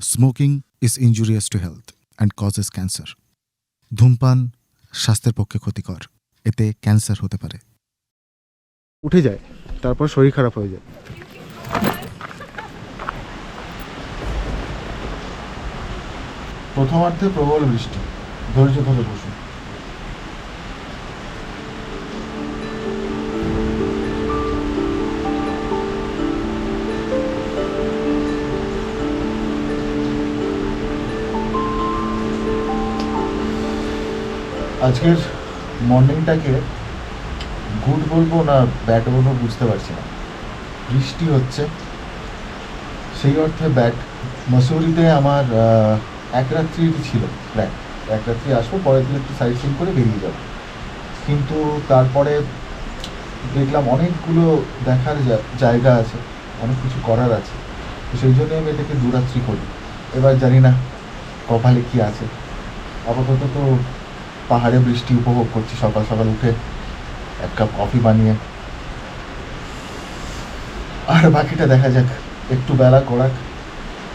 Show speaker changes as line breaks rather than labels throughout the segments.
Smoking is injurious to health and causes cancer. ধূমপান স্বাস্থ্যের পক্ষে ক্ষতিকর, এতে ক্যান্সার হতে পারে।
উঠে যায়, তারপর শরীর খারাপ হয়ে যায়। প্রথমার্ধে প্রবল বৃষ্টি, ধৈর্য ধরে বসুন। আজকের মর্নিংটাকে গুড বলবো না ব্যাড বলবো বুঝতে পারছি না। বৃষ্টি হচ্ছে, সেই অর্থে ব্যাড। মসুরিতে আমার এক রাত্রি ছিল প্ল্যান, এক রাত্রি আসবো, পরের দিন একটু সাইট সিন করে বেরিয়ে যাবো। কিন্তু তারপরে দেখলাম অনেকগুলো দেখার জায়গা আছে, অনেক কিছু করার আছে, তো সেই জন্য আমি এটাকে দুরাত্রি করি। এবার জানি না কপালে কি আছে। আপাতত তো পাহাড়ে বৃষ্টি উপভোগ করছি, সকাল সকাল উঠে এক কাপ কফি বানিয়ে। আর বাকিটা দেখা যাক, একটু বেলা করাক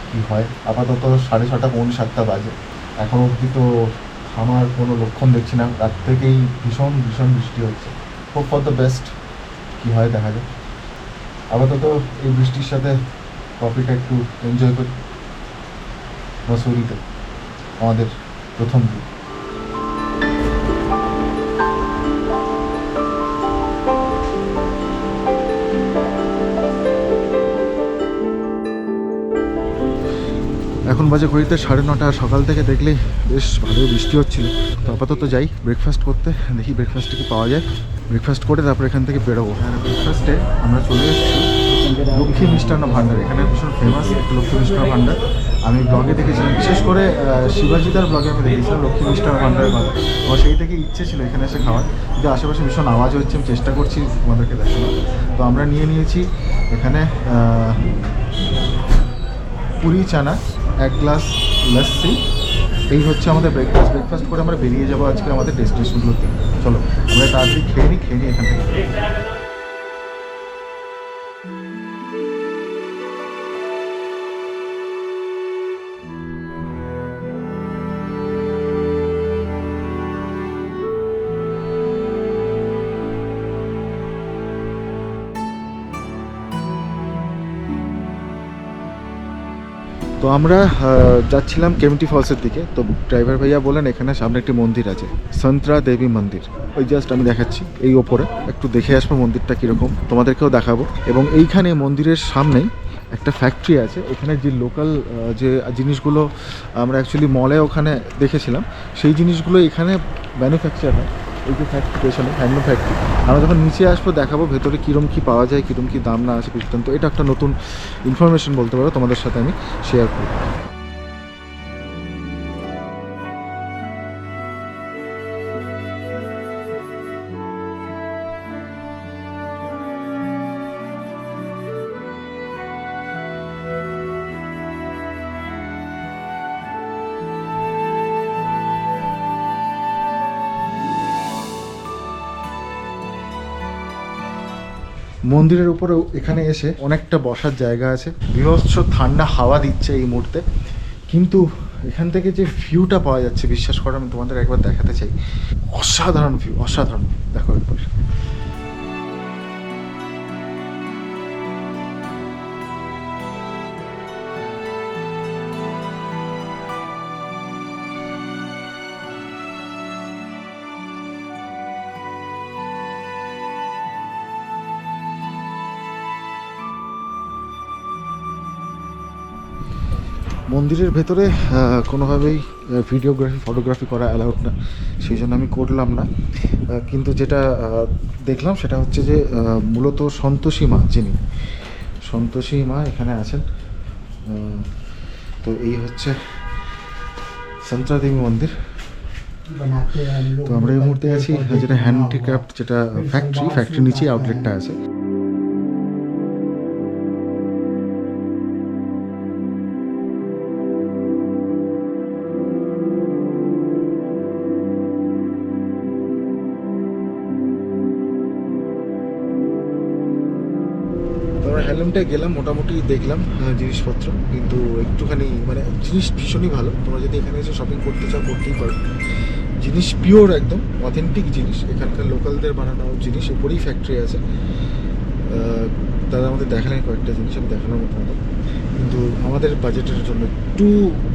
কি হয়। আপাতত 6:30 7:30 বাজে, এখন অবধি তো থামার কোনো লক্ষণ দেখছি না। রাত থেকেই ভীষণ ভীষণ বৃষ্টি হচ্ছে। হোপ ফর দ্য বেস্ট, কী হয় দেখা যাক। আপাতত এই বৃষ্টির সাথে কফিটা একটু এনজয় করি মসুরিতে, আমাদের প্রথম দিন। এখন বাজে ঘড়িতে 9:30। সকাল থেকে দেখলেই বেশ ভালো বৃষ্টি হচ্ছিল। তো আপাতত যাই ব্রেকফাস্ট করতে, দেখি ব্রেকফাস্টে কি পাওয়া যায়। ব্রেকফাস্ট করে তারপর এখান থেকে বেরোবো। আর ব্রেকফাস্টে আমরা চলে এসেছি লক্ষ্মী মিষ্টান্ন ভাণ্ডার। এখানে ভীষণ ফেমাস লক্ষ্মী মিষ্টান্ন ভাণ্ডার। আমি ব্লগে দেখেছিলাম, বিশেষ করে শিবাজিদার ব্লগে আমি দেখেছিলাম লক্ষ্মী মিষ্টান্ন ভাণ্ডারের কথা। আমার সেই থেকে ইচ্ছে ছিল এখানে এসে খাওয়ার, কিন্তু আশেপাশে ভীষণ আওয়াজ হচ্ছে, আমি চেষ্টা করছি তোমাদেরকে দেখানোর। তো আমরা নিয়েছি এখানে পুরি চানা, এক গ্লাস লস্যি। এই হচ্ছে আমাদের ব্রেকফাস্ট করে আমরা বেরিয়ে যাবো আজকে আমাদের ডেস্টিনেশনগুলোতে। চলো আমরা তাড়াতাড়ি খেয়ে নিই এখান থেকে। তো আমরা যাচ্ছিলাম কেমটি ফলসের দিকে। তো ড্রাইভার ভাইয়া বলেন এখানে সামনে একটি মন্দির আছে, সন্ত্রা দেবী মন্দির। ওই জাস্ট আমি দেখাচ্ছি, এই ওপরে একটু দেখে আসবো মন্দিরটা কীরকম, তোমাদেরকেও দেখাবো। এবং এইখানে মন্দিরের সামনেই একটা ফ্যাক্টরি আছে। এখানে যে লোকাল যে জিনিসগুলো আমরা অ্যাকচুয়ালি মলে ওখানে দেখেছিলাম, সেই জিনিসগুলো এখানে ম্যানুফ্যাকচার হয়। এই যে ফ্যাক্টরি পেছনে হ্যান্ডলুম ফ্যাক্টরি, আমরা যখন নিচে আসবো দেখাবো ভেতরে কীরকম কী পাওয়া যায়, কীরকম কী দাম না আছে বৃত্তান্ত। এটা একটা নতুন ইনফরমেশন বলতে পারো, তোমাদের সাথে আমি শেয়ার করব। মন্দিরের উপরেও এখানে এসে অনেকটা বসার জায়গা আছে। বিভৎস ঠান্ডা হাওয়া দিচ্ছে এই মুহূর্তে, কিন্তু এখান থেকে যে ভিউটা পাওয়া যাচ্ছে, বিশ্বাস করো আমি তোমাদের একবার দেখাতে চাই। অসাধারণ ভিউ, অসাধারণ। দেখো একবার। মন্দিরের ভেতরে কোনোভাবেই ফটোগ্রাফি করা অ্যালাউড না, সেই জন্য আমি করলাম না। কিন্তু যেটা দেখলাম সেটা হচ্ছে যে মূলত সন্তোষী মা, যিনি সন্তোষী মা এখানে আছেন। তো এই হচ্ছে সন্ত্রা দেবী মন্দির। তো আমরা এই মুহূর্তে আছি যেটা হ্যান্ডিক্রাফট, যেটা ফ্যাক্টরি নিচেই আউটলেটটা আছে।
জেরুজালেমটা গেলাম, মোটামুটি দেখলাম জিনিসপত্র, কিন্তু একটুখানি মানে জিনিস ভীষণই ভালো। তোমরা যদি এখানে এসে শপিং করতে চাও করতেই পারো। জিনিস পিওর, একদম অথেন্টিক জিনিস, এখানকার লোকালদের বানানো জিনিস, উপরেই ফ্যাক্টরি আছে। তারা আমাদের দেখালেন কয়েকটা জিনিস, আমি দেখানোর মতো মতো, কিন্তু আমাদের বাজেটের জন্য একটু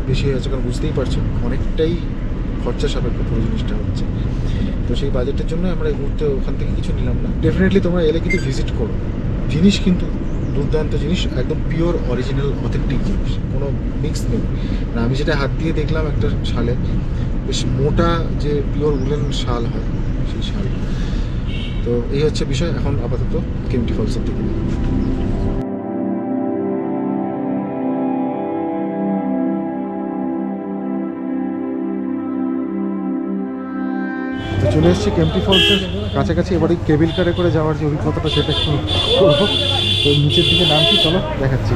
বেশি হয়ে যাচ্ছে, কারণ বুঝতেই পারছো অনেকটাই খরচা সাপেক্ষ পুরো জিনিসটা হচ্ছে। তো সেই বাজেটের জন্য আমরা এই মুহূর্তে ওখান থেকে কিছু নিলাম না। ডেফিনেটলি তোমরা এলে কিন্তু ভিজিট করো, জিনিস কিন্তু দুর্দান্ত জিনিস, একদম পিওর অরিজিনাল অথেন্টিক জিনিস, কোনো মিক্স নেই। আর আমি যেটা হাত দিয়ে দেখলাম একটা শালে, বেশ মোটা যে পিওর উলেন শাল হয় সেই শাল। তো এই হচ্ছে বিষয়। এখন আপাতত কেম্পটি ফলসের দিকে। তো চলে এসেছি কেম্পটি ফলসের কাছাকাছি। এবার এই কেবিল কারে করে যাওয়ার যে অভিজ্ঞতাটা সেটা একটু করবো। তো নিচের দিকে নামছি, চলো দেখাচ্ছি।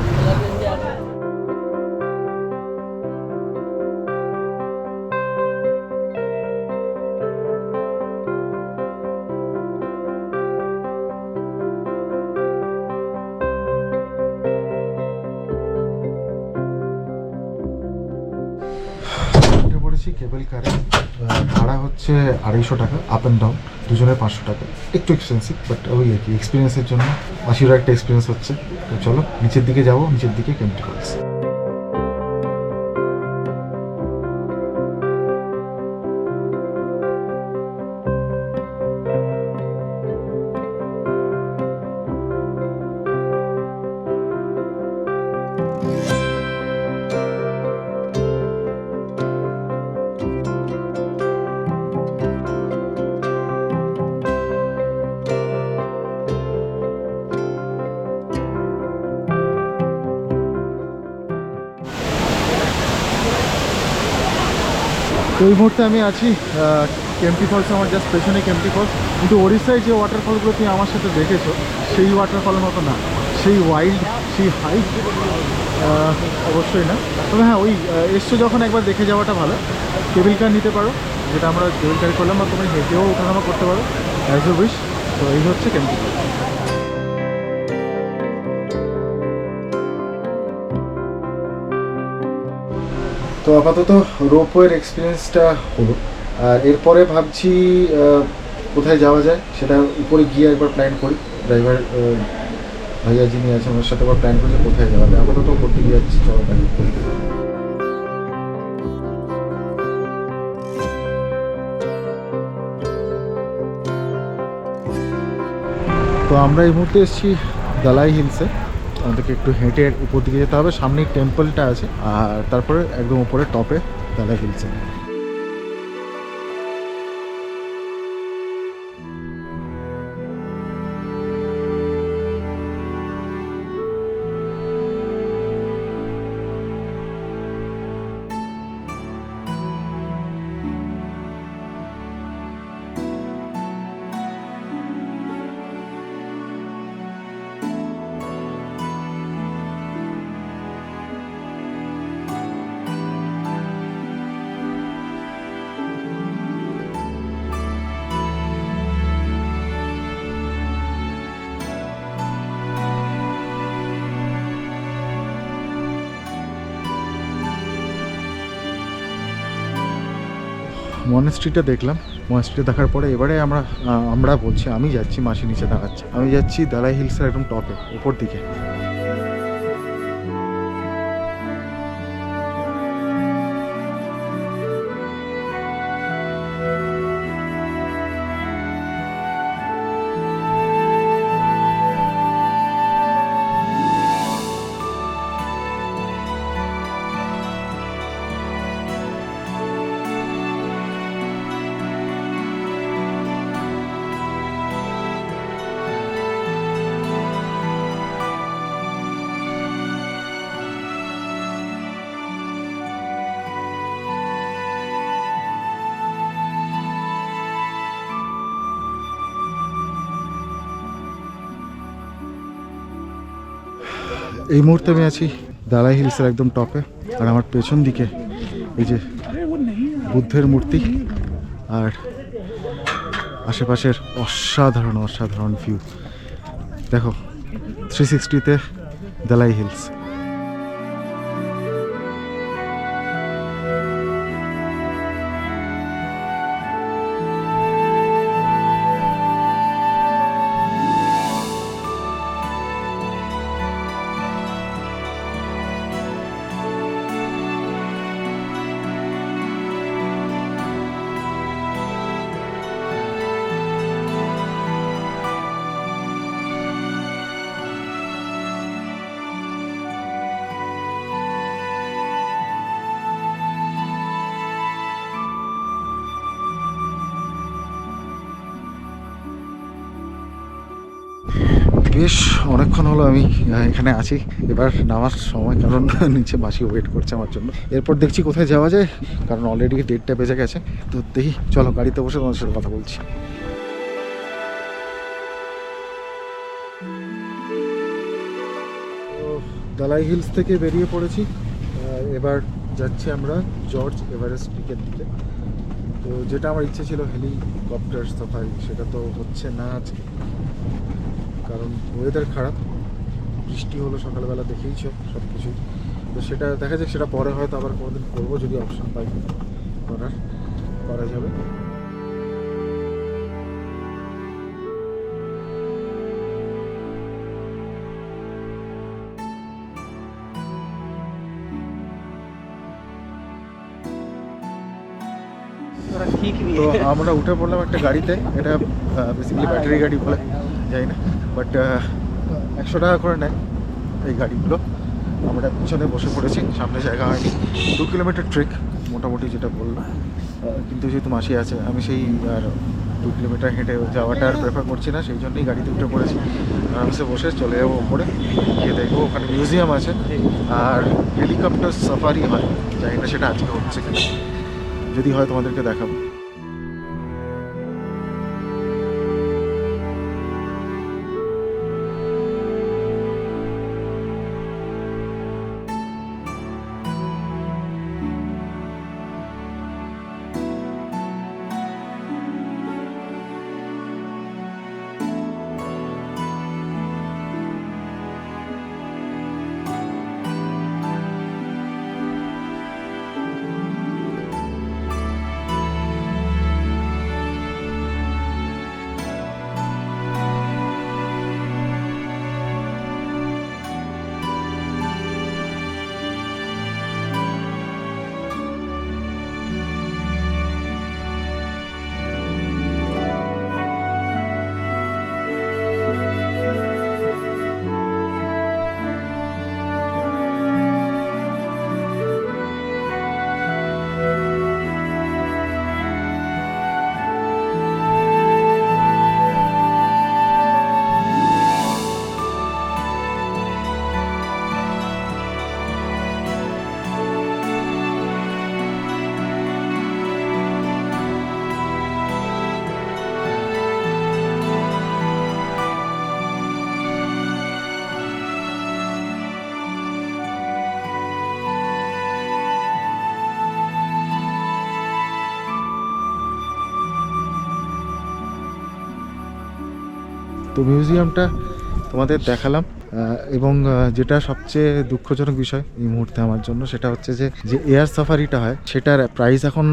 কেবল কারে ভাড়া হচ্ছে 250 টাকা, আপ অ্যান্ড ডাউন, দুজনের 500 টাকা। একটু এক্সপেন্সিভ, বাট ওই আর কি, এক্সপিরিয়েন্সের জন্য 80 একটা এক্সপিরিয়েন্স হচ্ছে। তো চলো নিচের দিকে যাবো, নিচের দিকে কেম্পটি ফলস। তো এই মুহূর্তে আমি আছি কেম্পটি ফলস, আমার জাস্ট পেছনে কেম্পটি ফলস। কিন্তু ওড়িশায় যে ওয়াটারফলগুলো তুমি আমার সাথে দেখেছো সেই ওয়াটারফলের মতো না, সেই ওয়াইল্ড, সেই হাইট অবশ্যই না। তবে হ্যাঁ, ওই এসছো যখন একবার দেখে যাওয়াটা ভালো। কেবিল কার নিতে পারো, যেটা আমরা কেবিল কার করলাম, বা তুমি হেঁটেও ওঠানামা করতে পারো, অ্যাজ ইউ উইশ। তো এই হচ্ছে কেম্পটি ফলস। তো আপাতত রোপওয়ের এক্সপিরিয়েন্সটা হলো, আর এরপরে ভাবছি কোথায় যাওয়া যায় সেটা উপরে গিয়ে একবার প্ল্যান করি। ড্রাইভার ভাইয়া যিনি আছেন ওনার সাথে একবার প্ল্যান করি কোথায় যাওয়া যায়। আপাতত করতে গিয়ে যাচ্ছি, চলো প্ল্যান করি। তো আমরা এই মুহূর্তে এসেছি দালাই হিলসে। আমাদেরকে একটু হেঁটে উপর দিকে যেতে হবে, সামনেই টেম্পলটা আছে, আর তারপরে একদম উপরে টপে দালাই হিলসে। মনেস্ট্রিটা দেখলাম, মনেস্ট্রি দেখার পরে এবারে আমরা বলছি, আমি যাচ্ছি, মাসি নিচে দাঁড়াচ্ছে, আমি যাচ্ছি দালাই হিলসের একদম টপে উপর দিকে। এই মুহূর্তে আমি আছি দালাই হিলসের একদম টপে, আর আমার পেছন দিকে এই যে বুদ্ধের মূর্তি, আর আশেপাশের অসাধারণ অসাধারণ ভিউ। দেখো 360-তে দালাই হিলস। বেশ অনেকক্ষণ হলো আমি এখানে আছি, এবার নামার সময়, কারণ নিচে মাসি ওয়েট করছে আমার জন্য। এরপর দেখছি কোথায় যাওয়া যায়, কারণ অলরেডি 1:30 বেজে গেছে। তো দেখি, চলো গাড়িতে বসে তোমাদের সাথে কথা বলছি। তো দালাই হিলস থেকে বেরিয়ে পড়েছি, এবার যাচ্ছি আমরা জর্জ এভারেস্ট পিকের দিকে। তো যেটা আমার ইচ্ছে ছিল হেলিকপ্টার সাফারি, সেটা তো হচ্ছে না আজকে, কারণ ওয়েদার খারাপ, বৃষ্টি হলো সকালবেলা, দেখেইছো সব কিছু। তো সেটা দেখা যাক, সেটা পরে হয়তো আবার কোনোদিন করবো, যদি অপশন পাই করা যাবে। তো আমরা উঠে পড়লাম একটা গাড়িতে, এটা বেসিক্যালি ব্যাটারি গাড়ি বলে, যাই না, বাট 100 টাকা করে নেয় এই গাড়িগুলো। আমরা পিছনে বসে পড়েছি, সামনে জায়গা হয়নি। 2 কিলোমিটার ট্রেক মোটামুটি, যেটা বললো, কিন্তু যেহেতু মাসি আছে, আমি সেই আর 2 কিলোমিটার হেঁটে যাওয়াটা আর প্রেফার করছি না, সেই জন্যই গাড়িতে উঠে পড়েছি। আরামসে বসে চলে যাবো ওপরে, গিয়ে দেখবো ওখানে মিউজিয়াম আছে আর হেলিকপ্টার সাফারি হয়, জানি না সেটা আজকে হচ্ছে কিনা, যদি হয় তোমাদেরকে দেখাবো। তো মিউজিয়ামটা তোমাদের দেখালাম, এবং যেটা সবচেয়ে দুঃখজনক বিষয় এই মুহূর্তে আমার জন্য, সেটা হচ্ছে যে এয়ার সাফারিটা হয়, সেটার প্রাইস এখন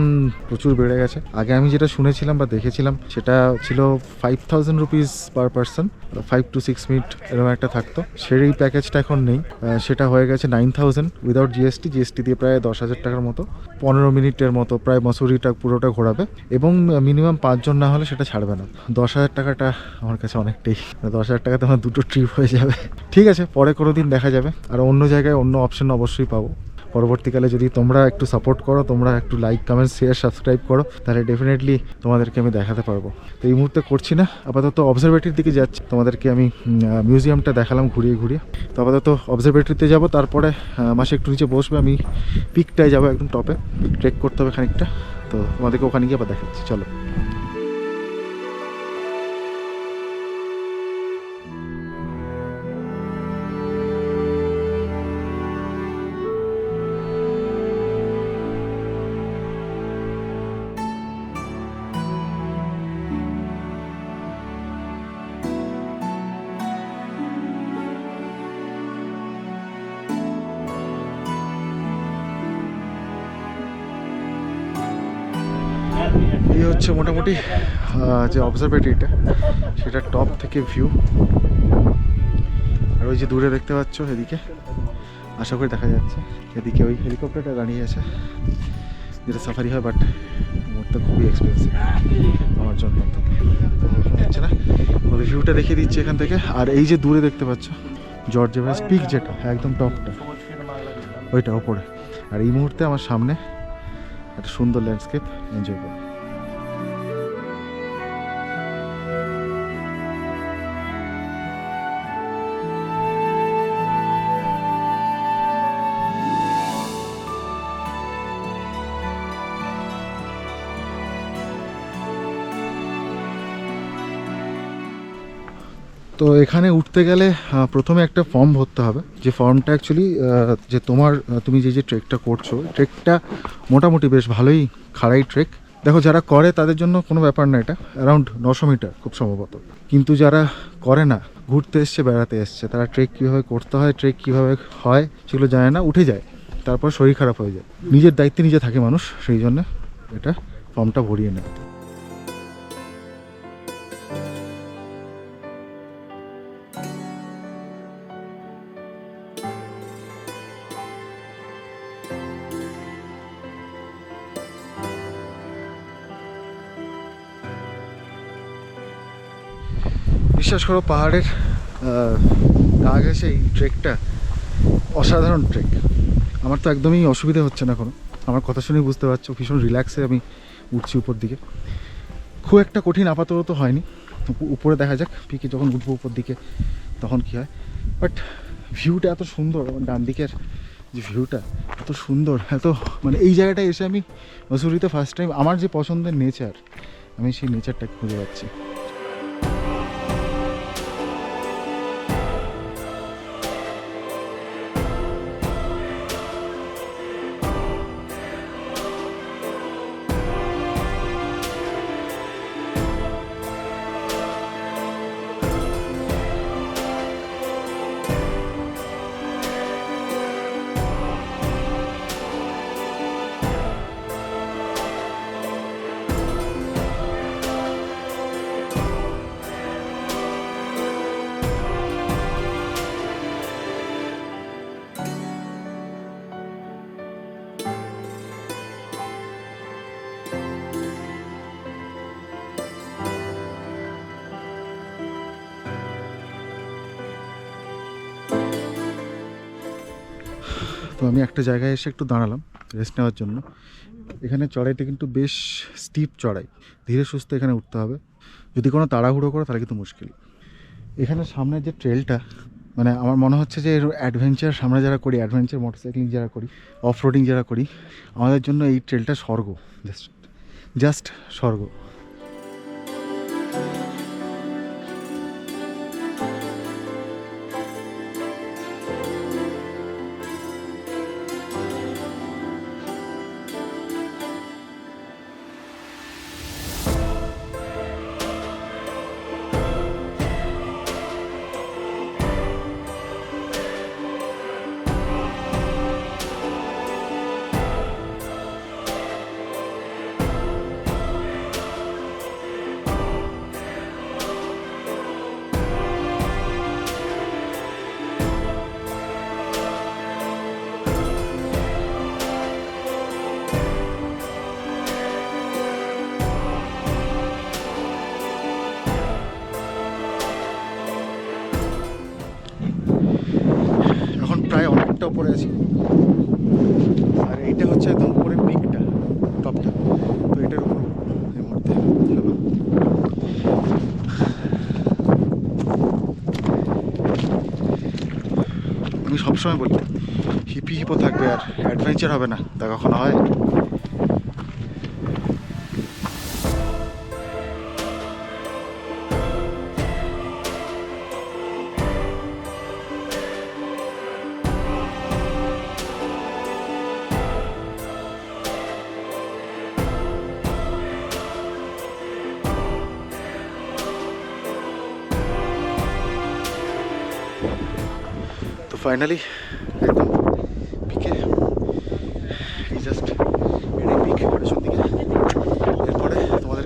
প্রচুর বেড়ে গেছে। আগে আমি যেটা শুনেছিলাম বা দেখেছিলাম, সেটা ছিল 5000 rupees per person, 5 to 6 minute এরকম একটা থাকতো। সেই প্যাকেজটা এখন নেই, সেটা হয়ে গেছে 9000 উইদাউট জিএসটি দিয়ে প্রায় 10,000 টাকার মতো, 15 মিনিটের মতো প্রায় মসুরিটা পুরোটা ঘোরাবে, এবং মিনিমাম 5 জন না হলে সেটা ছাড়বে না। 10,000 টাকাটা আমার কাছে অনেকটাই, 10,000 টাকাতে আমার 2টো ট্রিপ হয়ে যাবে। ঠিক আছে, পরে কোনো দিন দেখা যাবে, আর অন্য জায়গায় অন্য অপশন অবশ্যই পাবো পরবর্তীকালে। যদি তোমরা একটু সাপোর্ট করো, তোমরা একটু লাইক, কমেন্ট, শেয়ার, সাবস্ক্রাইব করো, তাহলে ডেফিনেটলি তোমাদেরকে আমি দেখাতে পারবো। তো এই মুহূর্তে করছি না, আপাতত অবজারভেটরির দিকে যাচ্ছি। তোমাদেরকে আমি মিউজিয়ামটা দেখালাম ঘুরিয়ে ঘুরিয়ে, তো আপাতত অবজারভেটরিতে যাবো, তারপরে মাসে একটু নিচে বসবে, আমি পিকটায় যাবো, একদম টপে ট্রেক করতে হবে খানিকটা। তো তোমাদেরকে ওখানে গিয়ে আবার দেখাচ্ছি, চলো। এই হচ্ছে মোটামুটি যে অবজারভেটরিটা, সেটা টপ থেকে ভিউ। আর ওই যে দূরে দেখতে পাচ্ছ এদিকে, আশা করি দেখা যাচ্ছে, এদিকে ওই হেলিকপ্টারটা দাঁড়িয়ে আছে, যেটা সাফারি হয়, বাট মোটটা খুবই এক্সপেন্সিভ আমার জন্য, হচ্ছে না। ওই ভিউটা দেখিয়ে দিচ্ছি এখান থেকে। আর এই যে দূরে দেখতে পাচ্ছ জর্জ এভারেস্ট পিক, যেটা একদম টপটা, ওইটা ওপরে। আর এই মুহূর্তে আমার সামনে একটা সুন্দর ল্যান্ডস্কেপ এনজয় করি। তো এখানে উঠতে গেলে প্রথমে একটা ফর্ম ভরতে হবে, যে ফর্মটা অ্যাকচুয়ালি যে তুমি যে ট্রেকটা করছো, ট্রেকটা মোটামুটি বেশ ভালোই খাড়াই ট্রেক। দেখো, যারা করে তাদের জন্য কোনো ব্যাপার না, এটা অ্যারাউন্ড 900 মিটার খুব সম্ভবত। কিন্তু যারা করে না, ঘুরতে এসছে, বেড়াতে এসছে, তারা ট্রেক কীভাবে করতে হয়, ট্রেক কীভাবে হয় সেগুলো জানে না, উঠে যায়, তারপর শরীর খারাপ হয়ে যায়। নিজের দায়িত্বে নিজে থাকে মানুষ, সেই জন্য এটা ফর্মটা ভরিয়ে নেয়। বিশ্বাস করো, পাহাড়ের গা ঘেঁষে এই ট্রেকটা অসাধারণ ট্রেক। আমার তো একদমই অসুবিধা হচ্ছে না কোনো, আমার কথা শুনেই বুঝতে পারছো ভীষণ রিল্যাক্সে আমি উঠছি উপর দিকে। খুব একটা কঠিন আপাতত তো হয়নি, উপরে দেখা যাক পিকে যখন উঠবো উপর দিকে তখন কী হয়। বাট ভিউটা এত সুন্দর, আমার ডান দিকের যে ভিউটা এত সুন্দর, এত মানে এই জায়গাটায় এসে আমি মসুরিতে ফার্স্ট টাইম আমার যে পছন্দের নেচার, আমি সেই নেচারটাকে খুঁজে পাচ্ছি। তো আমি একটা জায়গায় এসে একটু দাঁড়ালাম রেস্ট নেওয়ার জন্য। এখানে চড়াইটা কিন্তু বেশ স্টিপ চড়াই, ধীরে সুস্থে এখানে উঠতে হবে। যদি কোনো তাড়াহুড়ো করো তাহলে কিন্তু মুশকিল। এখানে সামনে যে ট্রেলটা, মানে আমার মনে হচ্ছে যে অ্যাডভেঞ্চার আমরা যারা করি, অ্যাডভেঞ্চার মোটরসাইক্লিং যারা করি, অফ রোডিং যারা করি, আমাদের জন্য এই ট্রেলটা স্বর্গ, জাস্ট স্বর্গ। প্রায় অনেকটা উপরে আছি, আর এইটা হচ্ছে একদম উপরের পিকটা, টপটা। তো এটার উপর এই মুহূর্তে চলো। আমি সবসময় বলি হিপি হিপো থাকবে আর অ্যাডভেঞ্চার হবে না, তা কখনো হয়? তো ফাইনালি একদম পিকে, এই জাস্ট এটাই পিক পেছন দিকে। এরপরে তোমাদের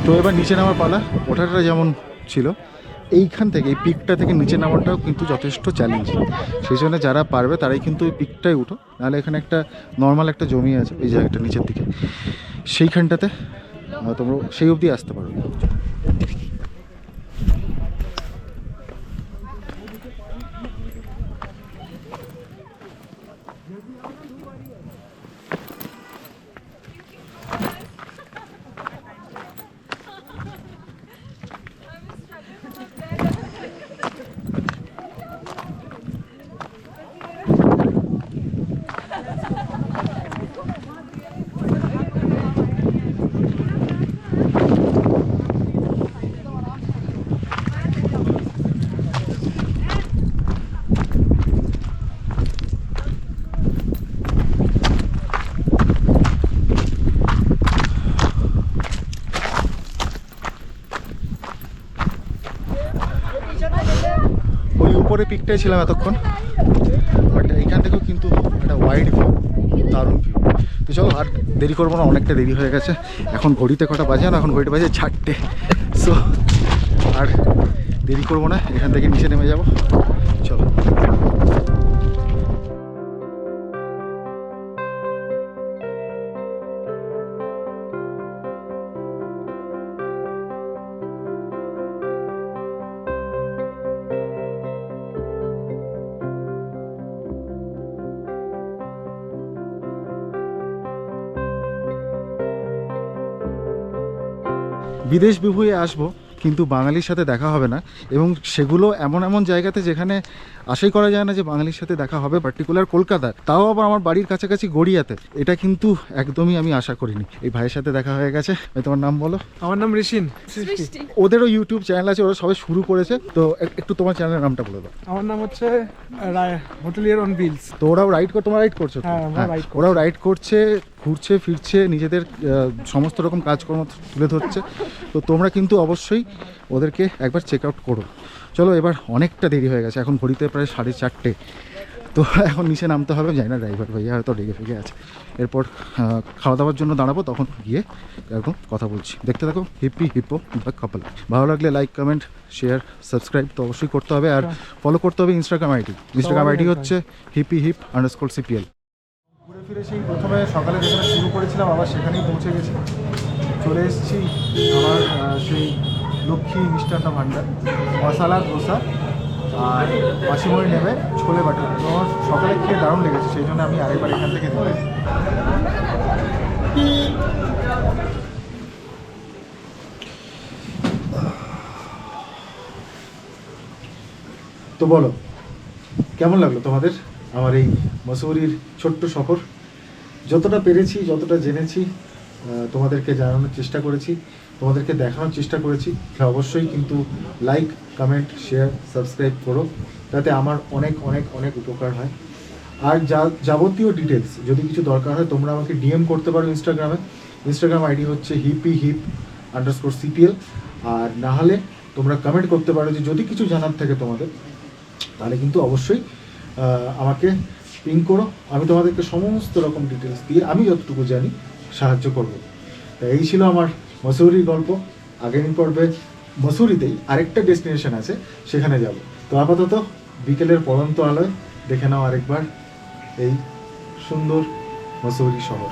তো এবার নিচে নামার পালা। ওঠাটা যেমন ছিল, এইখান থেকে এই পিকটা থেকে নিচে নামাটাও কিন্তু যথেষ্ট চ্যালেঞ্জিং। সেই জন্য যারা পারবে তারাই কিন্তু ওই পিকটাই উঠো, নাহলে এখানে একটা নর্মাল একটা জমি আছে এই জায়গাটা নিচের দিকে, সেইখানটাতে তোমরা সেই অবধি আসতে পারবে। ওই উপরে পিকটাই ছিলাম এতক্ষণ, বাট এইখান থেকেও কিন্তু একটা ওয়াইড ভিউ, দারুণ ভিউ। তো চলো আর দেরি করবো না, অনেকটা দেরি হয়ে গেছে। এখন ঘড়িতে কটা বাজে না, এখন ঘড়িতে বাজে 4টে। সো আর দেরি করবো না, এখান থেকে নিচে নেমে যাবো। চলো। বিদেশ বিভুঁয়ে আসবো, কিন্তু বাঙালির সাথে দেখা হবে না, এবং সেগুলো এমন এমন জায়গাতে যেখানে আশাই করা যায় না যে বাঙালির সাথে দেখা হবে, পার্টিকুলার কলকাতার, তাও আবার আমার বাড়ির কাছাকাছি গড়িয়াতে। এটা কিন্তু একদমই আমি আশা করিনি। এই ভাইয়ের সাথে দেখা হয়ে গেছে। তোমার নাম বলো?
আমার নাম ঋষিন।
ওদেরও ইউটিউব চ্যানেল আছে, ওরা সবাই শুরু করেছে। তো একটু তোমার চ্যানেলের নামটা বলে দাও।
আমার নাম হচ্ছে হোটেলিয়ার অন হুইলস।
তো ওরাও রাইড করে, তোমরা রাইড করছো তো?
হ্যাঁ, আমরা ride করছি।
ওরাও রাইড করছে, ঘুরছে ফিরছে, নিজেদের সমস্ত রকম কাজকর্ম তুলে ধরছে। তো তোমরা কিন্তু অবশ্যই ওদেরকে একবার চেক আউট করো। চলো, এবার অনেকটা দেরি হয়ে গেছে, এখন ঘড়িতে প্রায় 4:30। তো এখন নিচে নামতে হবে। জানি না ড্রাইভার ভাইয়া হয়তো রেগে ফেগে আছে। এরপর খাওয়া দাওয়ার জন্য দাঁড়াবো, তখন গিয়ে একদম কথা বলছি। দেখতে থাকো হিপি হিপো দ্য কাপল। ভালো লাগলে লাইক, কমেন্ট, শেয়ার, সাবস্ক্রাইব তো অবশ্যই করতে হবে। আর ফলো করতে হবে ইনস্টাগ্রাম আইডি। ইনস্টাগ্রাম আইডি হচ্ছে hippyhip_cpl। ঘুরে ফিরে সেই প্রথমে সকালে যেখানে শুরু করেছিলাম আবার সেখানেই পৌঁছে গেছি। চলে এসেছি আমার সেই লক্ষ্মী মিষ্টান্ন ভাণ্ডার, মশালা ধোসা আর মাসিমণি নেবে ছোলে বাটার। তো আমার সকালে খেয়ে দারুণ লেগেছে, সেই জন্য আমি আরেকবার এখান থেকে নেব। তো বলো, কেমন লাগলো তোমাদের আমার এই মসুরির ছোট্ট সফর? যতটা পেরেছি, যতটা জেনেছি, তোমাদেরকে জানানোর চেষ্টা করেছি, তোমাদেরকে দেখানোর চেষ্টা করেছি। অবশ্যই কিন্তু লাইক, কমেন্ট, শেয়ার, সাবস্ক্রাইব করো, যাতে আমার অনেক অনেক অনেক উপকার হয়। আর যাবতীয় ডিটেলস যদি কিছু দরকার হয় তোমরা আমাকে ডিএম করতে পারো ইনস্টাগ্রামে। ইনস্টাগ্রাম আইডি হচ্ছে hippyhip_cpl। আর না হলে তোমরা কমেন্ট করতে পারো যে যদি কিছু জানার থাকে তোমাদের, তাহলে কিন্তু অবশ্যই আমাকে পিং করো। আমি তোমাদেরকে সমস্ত রকম ডিটেলস দিয়ে আমি যতটুকু জানি সাহায্য করব। তা এই ছিল আমার মসুরির গল্প। আগামী পর্বে মসুরিতেই আরেকটা ডেস্টিনেশন আছে, সেখানে যাব। তো আপাতত বিকেলের পড়ন্ত আলোয় দেখে নাও আরেকবার এই সুন্দর মসুরি শহর।